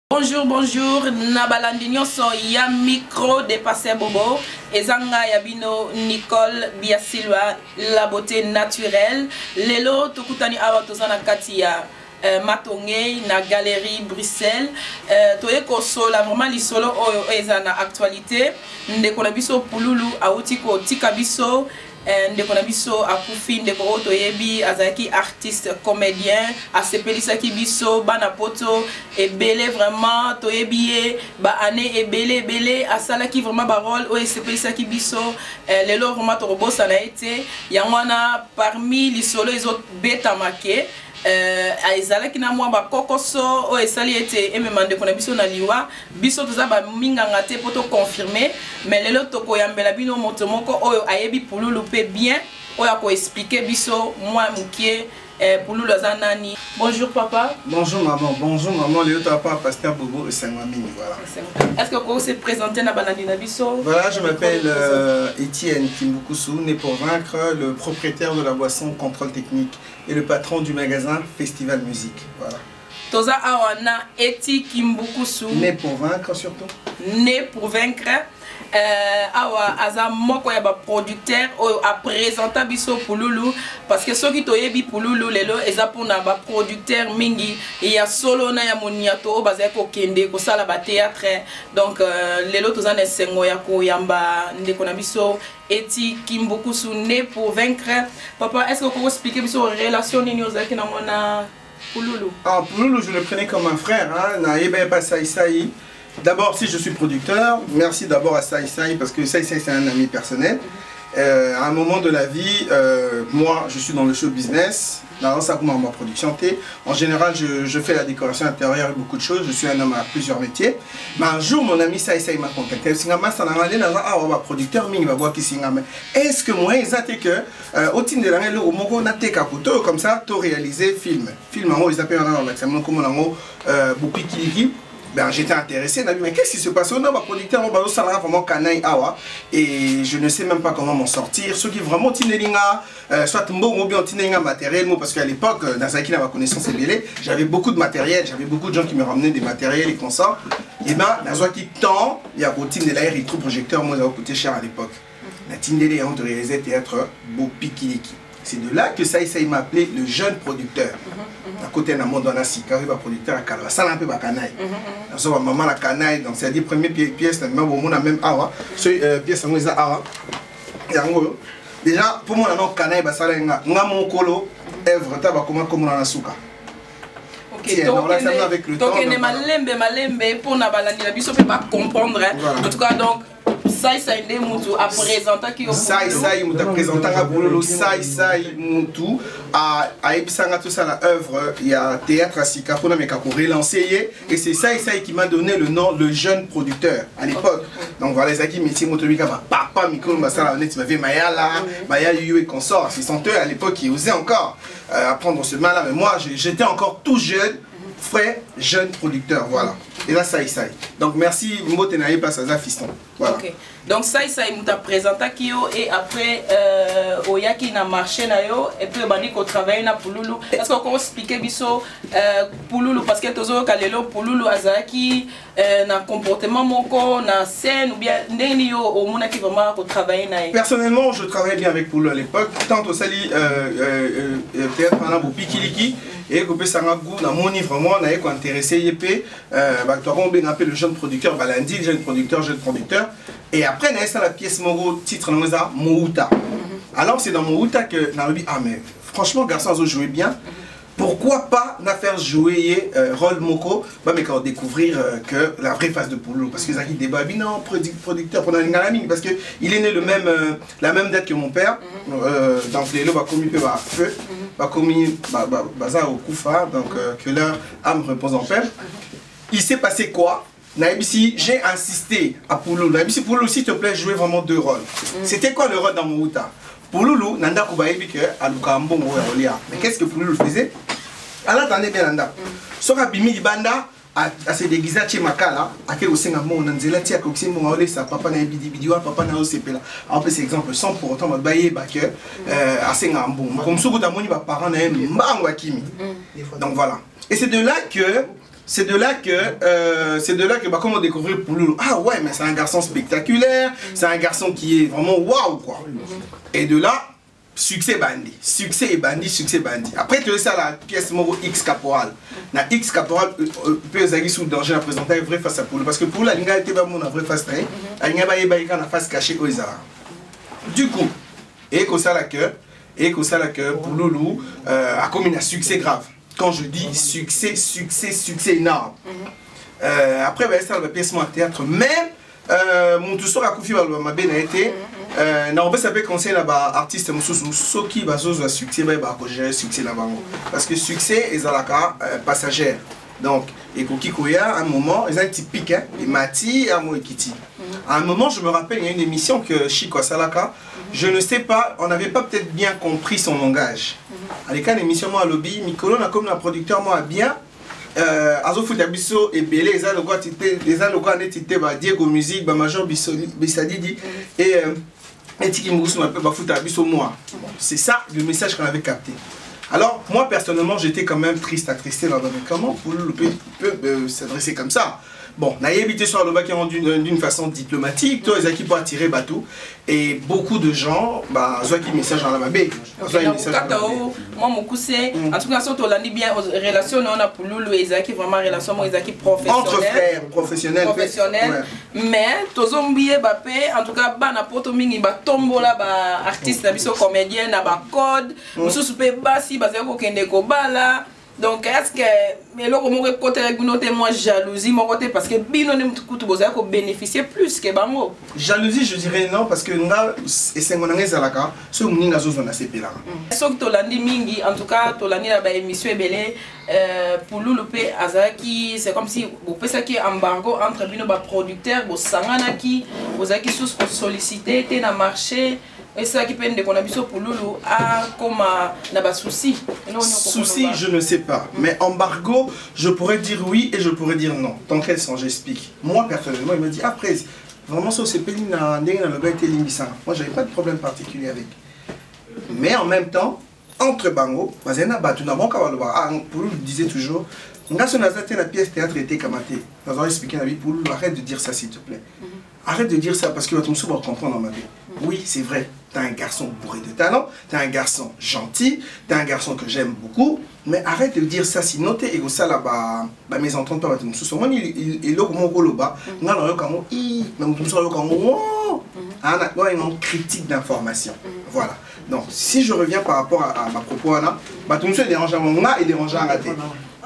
Bonjour, bonjour. Nabalandi nyonso ya micro dépassé bobo. Ezanga yabino Nicole Biasilwa, la beauté naturelle. Lelo tukutani awa tozana kati ya Matonge na galerie Bruxelles. Toye kosola vraiment lisolo oyo ezana actualité. Ndeko na biso pululu auti ko tika biso. Ndeko na biso akufi ndeko oto yebi azaki artiste comédien asepelisaki biso bana poto ebele vraiment toyebi ba année ebele asalaki vraiment ba rôle o esepelisaki biso lelo vraiment to robosa na été yangwana parmi lisolo ezot beta make aizalaki na mwa bakokoso o esali ete ememande kona biso na liwa biso toza ba minganga te poto confirmer mais lelo toko yambela bino moto moko oyo ayebi pululu pe bien oyo ko expliquer biso moi mukie pululu azanani. Bonjour papa. Bonjour maman, Léo papa pasteur Bobo et Saint-Mamine, voilà. Est-ce que vous se présentez na balandi na biso? Voilà, je m'appelle Étienne Kimbukusu, né pour vaincre, le propriétaire de la boisson Contrôle Technique et le patron du magasin Festival Musique, voilà. Toza awana Eti Kimbukusu. Né pour vaincre surtout. Né pour vaincre. Awa aza moko ya ba producteur oyo a présenter biso pululu parce que soki toyebi pululu lelo eza pona ba producteur mingi ya solo na ya moniato baza ko kende ko sala ba théâtre donc lelo tozana sengo ya ko yamba ndeko na biso Eti Kimbukusu né pour vaincre. Papa, est-ce que vous pouvez expliquer biso relation ni ozaki na mona pululu? Ah, pululu je le prenais comme un frère hein, na yeba pas Saïsaï. D'abord, si je suis producteur, merci d'abord à Saïsaï parce que Saïsaï c'est un ami personnel. À un moment de la vie, moi je suis dans le show business, dans ça comme ma production. En général, je fais la décoration intérieure et beaucoup de choses. Je suis un homme à plusieurs métiers. Mais un jour, mon ami Saïsaï m'a contacté. Producteur, est-ce que moi, ils que au titre de l'année, au moment où on a été capoté comme ça, tu réalisé film. Film en haut, ils appellent un maximum comme en haut, Boupikiliki. Ben, j'étais intéressé, mais qu'est-ce qui se passe? On a un producteur, on a vraiment canaille awa et je ne sais même pas comment m'en sortir. Ceux qui vraiment tinelinga, soit mbongo bien tinelinga matériel, parce qu'à l'époque, dans ce qui n'a pas connaissance j'avais beaucoup de matériel, j'avais beaucoup de gens qui me ramenaient des matériels et consorts. Et ben, dans ce qui temps, il y a routine de l'air et trop projecteur, moi ça a coûté cher à l'époque. La tindélé on te réalisait théâtre Bopikiliki. C'est de là que Saïsaï m'a appelé le jeune producteur. À côté de mon donna Sika, il va producteur à Calva. Ça un peu ma canaille. Donc maman la canaille, donc c'est-à-dire première pièce, même on a même awa, ce pièce on les a awa. Déjà pour moi non canaille bah ça là nga mon colo œuvre ta bah comment on a souka. Ok, donc avec le temps. Donc on est malembe pour na balandi la biso peut pas comprendre. En tout cas donc Saïsaï Mutu a présenté qui Saïsaï Mutu a présenté à Boulolo Saïsaï Mutu a ébissanga tout ça la œuvre il y a théâtre à Sika pour relancer et c'est Saïsaï qui m'a donné le nom le jeune producteur à l'époque. Donc voilà les acquis métiers motovika papa micro masala honnête m'avait Mayala Maya Yu et consort c'est sont eux à l'époque qui osaient encore apprendre ce mal là mais moi j'étais encore tout jeune frère jeune producteur voilà. Et là, Saïsaï. Donc, merci, Mbotenaï passe à Fiston. Voilà. Ok. Donc, Saïsaï nous a présenté Kyo et après, Oyaki n'a marché et puis, on dit qu'on travaille na Pululu. Est-ce qu'on peut expliquer biso Pululu parce que toujours Kalelo Pululu Azaki na comportement moko na scène ou bien n'enio au monde qui vraiment qu'on travaille na. Personnellement, je travaillais bien avec Pululu à l'époque. Tant au sali théâtre pendant Bopikiliki et que ça m'a goût na moni vraiment on a été intéressé yep on a appelé le jeune producteur Balandi jeune producteur et après on a fait la pièce Mogo titre Mouta. Alors c'est dans Mouta que on a dit ah mais franchement garçon ont joué bien. Pourquoi pas n'a faire jouer rôle Moko mais quand découvrir que la vraie face de Pululu parce que Zaki débat non producteur pendant une galamine parce que il est né le même la même date que mon père donc les va commis peu va feu va commis bazar au Koufa donc que leur âme repose en paix. Il s'est passé quoi? Naibisi, j'ai insisté à Pululu. Naibisi, Pululu, s'il te plaît, jouer vraiment deux rôles. C'était quoi le rôle dans Mouta? Pululu, Nanda Koubaïbi, à Lukambongo et Olia. Mais qu'est-ce que Pululu faisait? Alors, attendez bien, Nanda. Sora Bimi Banda, à se déguiser à Makala, à quel aussi un mot, on a dit là, tiens, comme si mon allé, ça papa n'a bidi papa n'a aussi là. Alors, par exemple, sans pour autant me bailler, que, assez un bon. Comme ça, vous avez un parent, n'a pas kimi. Donc voilà. Et c'est de là que, bah, comment découvrir Pouloulou. Ah ouais, mais c'est un garçon spectaculaire, c'est un garçon qui est vraiment waouh, quoi. Et de là, succès bandi, succès et bandi, succès bandi. Après, tu as ça la pièce moro X Caporal. Na X Caporal, peut être sous danger à présenter un vrai face à Pouloulou. Parce que Pouloulou, il a été vraiment un vrai face très. Il a une face cachée aux arts. Du coup, et comme ça la que Pouloulou a commis un succès grave. Quand je dis succès, succès énorme. Après, ben, ça la pièce moi théâtre. Mais mon tout sort a confié ma bien a été. On peut savoir conseil là-bas artiste ceux qui va sur succès bah gérer succès là-bas. Parce que succès est à la cas passager. Donc et Koki Koya à un moment ils ont typique hein, et Mati à moi Kiti. À un moment je me rappelle il y a une émission que Chico Salaka, je ne sais pas, on n'avait pas peut-être bien compris son langage. À l'écart l'émission moi à lobby, Mikolo n'a comme un producteur moi bien Azo Foutabiso et Belé, les allocs n'étaient pas Diego Musique, Major Bissadidi et Tiki Moussou n'a pas Foutabiso moi. C'est ça le message qu'on avait capté. Alors, moi personnellement, j'étais quand même triste, attristé là-dedans. Comment Pouloulou peut s'adresser comme ça? Bon, on a évité sur le bac d'une façon diplomatique, toi, les équipes pour attirer bateau. Et beaucoup de gens, bah, ont un message dans la mabé. Moi, mon coup, c'est. En tout cas, surtout, on a dit bien, relation, on a Pouloulou et Isaki, vraiment, relation, moi, Isaki professionnelle. Entre frères, professionnels. Professionnel. Mais, tous les billets, en tout cas, bah, n'importe mingi, bah, tombo là, bah, artiste, n'abisso comédien, bah, code, nous soupe bassi, bah, c'est aucun décobat là. Donc, est-ce que, mais là, comment côté moi jalousie, mon côté, parce que bino ne m'ont bénéficier plus que bango. Jalousie, je dirais non, parce que nous, et c'est mon anglaise à la carte, ce que nous avons dans ces pays-là. Sauf que Tolandi Mingi, en tout cas, Tolandi la émission est belle, pour l'Oulopé, Azaki, c'est comme si vous faites ça qui est embargo entre bino producteurs, vous sanganaki, vous avez qui sollicité, t'es dans le marché. Et ça qui peine de qu'on a vu pour Loulou a comme un souci. Souci, je ne sais pas. Mais embargo, je pourrais dire oui et je pourrais dire non. Dans quel sens j'explique? Moi, personnellement, il me dit après, vraiment, ça c'est pénible dans le bas et limissant. Moi, j'avais pas de problème particulier avec. Mais en même temps, entre Bango, Bazena Batuna, bon, Pouloulou disait toujours, la pièce théâtre était kamaté. Nous avons expliqué la vie, Pouloulou, arrête de dire ça s'il te plaît. Arrête de dire ça parce que tu vas comprendre dans ma vie. Oui, c'est vrai, tu es un garçon bourré de talent, tu es un garçon gentil, tu es un garçon que j'aime beaucoup, mais arrête de dire ça, sinon tu es égo ça là-bas, mes ententes pas, il est là comme on là-bas, il y a une critique d'information. Voilà. Donc, si je reviens par rapport à ma propos, tout le monde est dérangé à mon et dérangé à rater.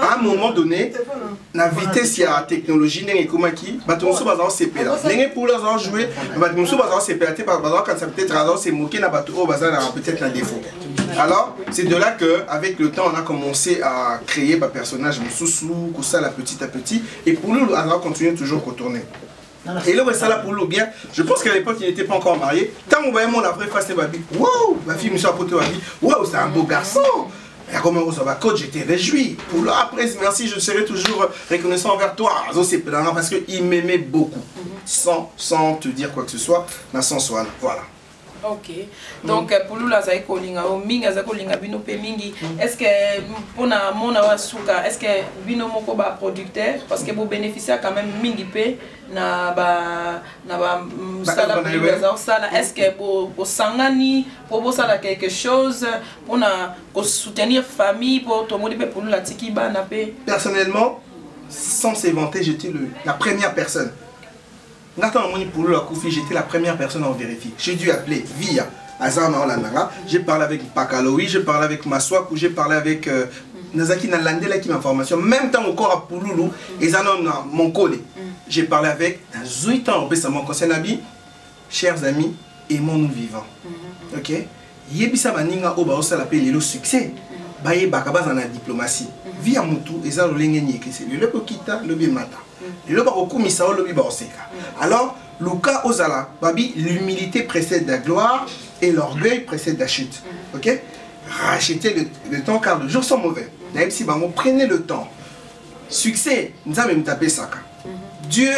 À un moment donné, la vitesse de la technologie, n'est pas comme qui, tout le monde est CP là. N'est pas pour les jouer, tout le monde est CP là, quand ça peut-être c'est moqué, peut-être un défaut. Alors, c'est de là qu'avec le temps, on a commencé à créer un personnage, sous ça là petit à petit, et pour nous, on a continué toujours à tourner. Et là, ça là pour nous bien, je pense qu'à l'époque, il n'était pas encore marié. Tant qu'on voyait mon après face, c'est ma vie, waouh, ma fille me soit apportée ma vie, waouh, c'est un beau garçon. Et comme on va coach, j'étais réjoui. Pour là, après, merci, je serai toujours reconnaissant envers toi. Parce qu'il m'aimait beaucoup. Sans te dire quoi que ce soit, mais sans soi. Voilà. Ok. Donc, pour nous, là, est-ce que pour mon souka, est-ce que bino moko ba producteur parce que vous bénéficiez quand même mingi pe na ba sala est-ce que pour sangani pour ça quelque chose pour soutenir famille pour tout le monde pour nous la tiki ba na pe. Personnellement, sans s'inventer, j'étais la première personne. J'étais la première personne à en vérifier. J'ai dû appeler via Azama Olananga. J'ai parlé avec Pakaloui, j'ai parlé avec Maswak, ou j'ai parlé avec Nazaki Nalandela qui m'a formation. Même temps encore à Pouloulou, et mon collègue. J'ai parlé avec Zouitan Obesama Konsenabi. Chers amis, aimons-nous vivants. Ok? Yebisa Maninga Oba Osa l'appelle le succès. Baye Bakabaz en la diplomatie. Via Moutou, et ça le Lengeni, le Pokita, le Bimata. Alors, Luka Ozala, Babi, l'humilité précède la gloire et l'orgueil précède la chute. Ok? Rachetez le temps car le jour sont mauvais. Même si Bango, prenez le temps. succès nous avons tapé ça. Dieu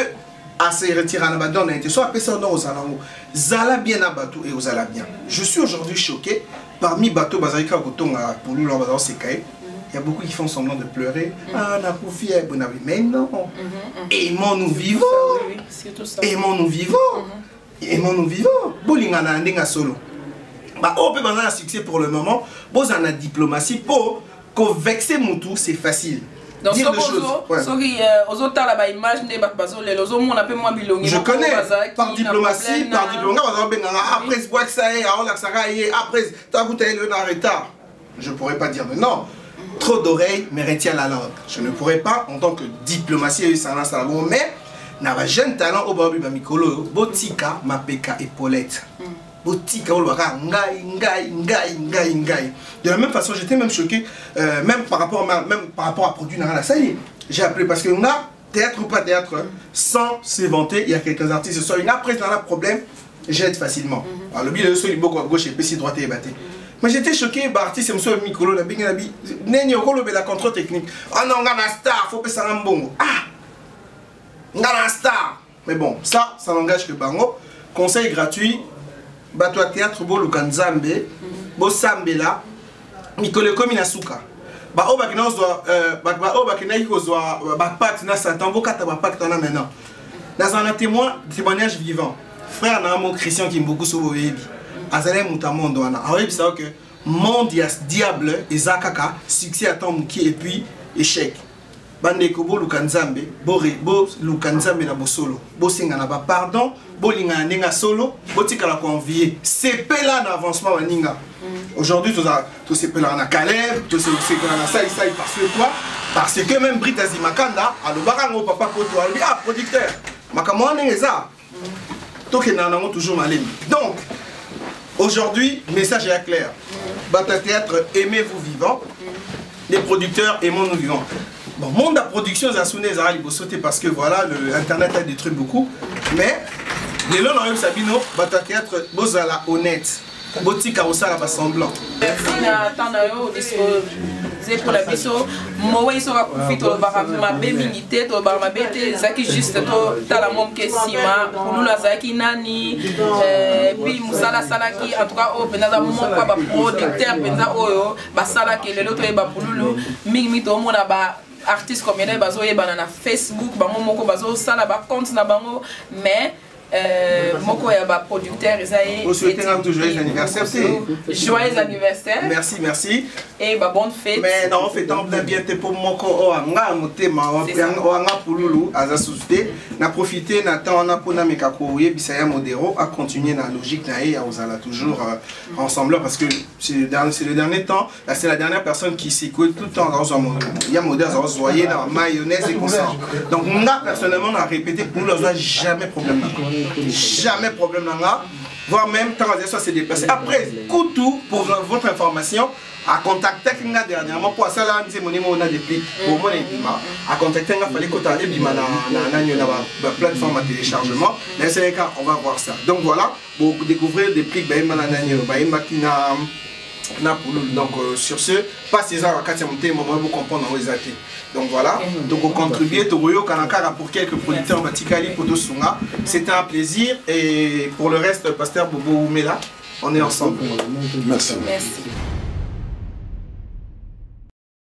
a se retiré à la bas été soit personne dans aux alamous zala bien à bateau et aux ala bien. Je suis aujourd'hui choqué parmi bateau bazalika kotonga pour nous dans ces cahiers. Il y a beaucoup qui font semblant de pleurer. Ah, on a confié, mais non. Aimons-nous vivants. Aimons-nous vivants. Aimons-nous vivants. Bolingana ndenga solo. Bah, on peut avoir un succès pour le moment. Bon, on a diplomatie pour qu'on vexe Moutou, c'est facile. Donc, dire des choses. Je connais par diplomatie, après, je ne pourrais pas dire de non. Trop d'oreilles, mais retiens la langue. Je ne pourrais pas, en tant que diplomatie, mais n'a jeune talent au Babi Bamikolo, Botika, Mapeka et Paulette. Botika, ngai. De la même façon, j'étais même choqué, même par rapport à produit Nara. Ça y est, j'ai appelé parce que on a théâtre ou pas théâtre, sans s'éventer, il y a quelques artistes. Soit une après, dans le problème, j'aide facilement. Alors, le bilan de ce à gauche et puis droite et batté. Mais j'étais choqué, l'artiste, c'est M. Mikolo, la contrôle technique. Ah non, on a un star, il faut que ça soit un bon. Ah, on a un star. Mais bon, ça n'engage que Bango. Conseil gratuit, Bato théâtre, Bo Lukanzambe, Bo Sambela, Mikolo Kominasuka. Bah, au Bakina, maintenant. Dans un témoignage vivant, frère Namo Christian qui est beaucoup sur Boébi. Azalé Moutamondo, alors il que monde diable et zakaka succès à temps et puis échec. Bande kobo lukanzambe, bo lukanzambe na bosolo, bo singa na ba pardon, bo linga nenga solo, bo tika la convier. C'est là d'avancement waninga. Aujourd'hui tout c'est là na Caleb, tout c'est là na ça parce que quoi? Parce que même Brita Zimakanda, alo barango papa poto ali ah producteur. Makamwa nengeza. Tokena nango toujours malemi. Donc aujourd'hui, le message est clair. Bata Théâtre, aimez-vous vivants. Les producteurs, aimons-nous vivants. Bon, monde de production, il faut sauter parce que voilà, Internet a détruit beaucoup. Mais, les lois dans Sabino, Bata Théâtre, bozala honnête. Botika osala pas semblant. Merci na tanayo disposer pour la biso. Moi ils sont confiés to barama be minité to barama bete zaki juste to tala mom ke sima pour nous la zaki nani puis musala salaki en tout cas au penza mon pas ba producteur penza oyo ba salaki le loto e ba pululu mingi to mona ba artiste comme yene bazo e banana Facebook ba momoko bazo sala ba compte na bango mais Moko est producteur, vous souhaitez un joyeux anniversaire. Joyeux anniversaire. Merci, merci. Et bonne fête. Mais non, fait tant bien pour Moko Oanga, Motema, Oanga Pululu, Azasuste. Na profité, Nathan, on a pour Namekakouye, Bisaya Modero, à continuer dans la logique, on a toujours ensemble parce que c'est le dernier temps, c'est la dernière personne qui s'écoute tout le temps dans un monde. Il y a Modero, Zoyer, dans mayonnaise et comme ça. Donc, moi, personnellement, on a répété pour nous, on n'a jamais problème. Jamais problème là, voire même quand ça s'est déplacé. Après, Koutou, pour votre information, à contacter quelqu'un dernièrement, pour ça là, on a des plics, pour mon équipement, à contacter quelqu'un, il fallait contacter la plateforme à téléchargement. Dans ces cas, on va voir ça. Donc voilà, pour découvrir des plics, donc sur ce, passez-en à Katia Monté, vous comprendre où ils étaient. Donc voilà, donc on contribue, pour quelques producteurs Batikali, Potosunga. C'était un plaisir et pour le reste, Pasteur Bobo Oumela, on est ensemble. Merci. Merci.